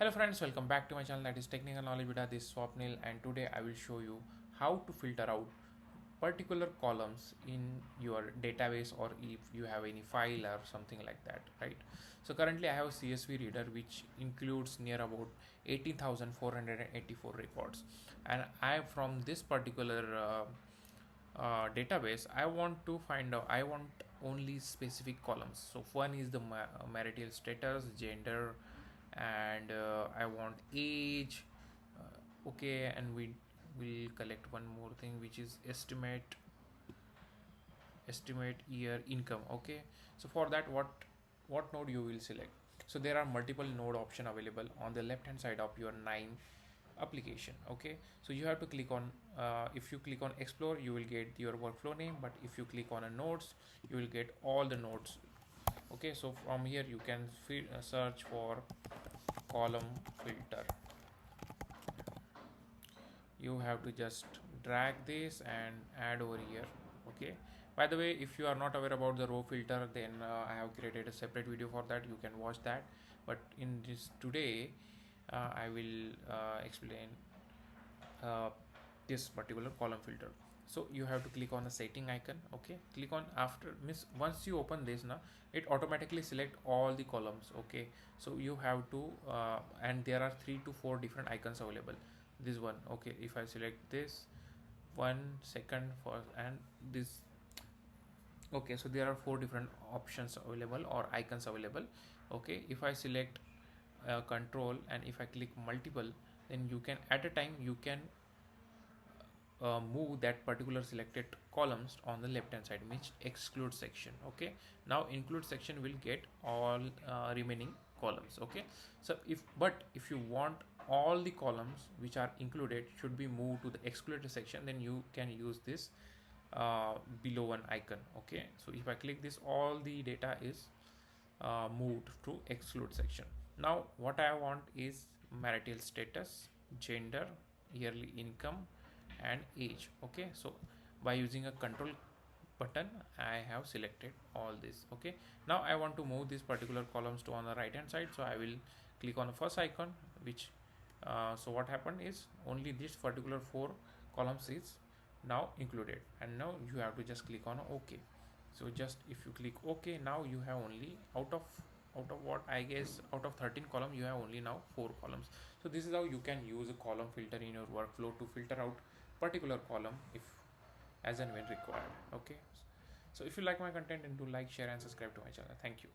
Hello friends, welcome back to my channel, that is Technical Knowledge Beta. This is Swapnil, and today I will show you how to filter out particular columns in your database, or if you have any file or something like that, right? So currently I have a CSV reader which includes near about 18,484 records, and I from this particular database I want to find out, I want only specific columns. So one is the marital status, gender, and I want age. Okay, and we will collect one more thing, which is estimate year income. Okay, so for that, what node you will select? So there are multiple node option available on the left hand side of your Knime application. Okay, so you have to click on if you click on explore, you will get your workflow name, but if you click on a nodes, you will get all the nodes. Okay, so from here you can search for column filter. You have to just drag this and add over here. Okay, by the way, if you are not aware about the row filter, then I have created a separate video for that, you can watch that. But in this today I will explain uh, this particular column filter. So you have to click on the setting icon. Okay, click on after miss once you open this now, it automatically select all the columns. Okay, so you have to and there are 3 to 4 different icons available. This one, okay, if I select this, 1 second for, and this. Okay, so there are 4 different options available or icons available. Okay, if I select control and if I click multiple, then you can at a time you can move that particular selected columns on the left hand side, which exclude section. Okay, now include section will get all remaining columns. Okay, so if you want all the columns which are included should be moved to the excluded section, then you can use this below one icon. Okay, so if I click this, all the data is moved to exclude section. Now what I want is marital status, gender, yearly income, and age. Okay, so by using a control button I have selected all this. Okay, now I want to move these particular columns to on the right hand side, so I will click on the first icon, which so what happened is only this particular 4 columns is now included, and now you have to just click on OK. So just if you click OK, now you have only out of what I guess out of 13 columns you have only now 4 columns. So this is how you can use a column filter in your workflow to filter out particular column if as and when required. Okay, so if you like my content, then do like, share and subscribe to my channel. Thank you.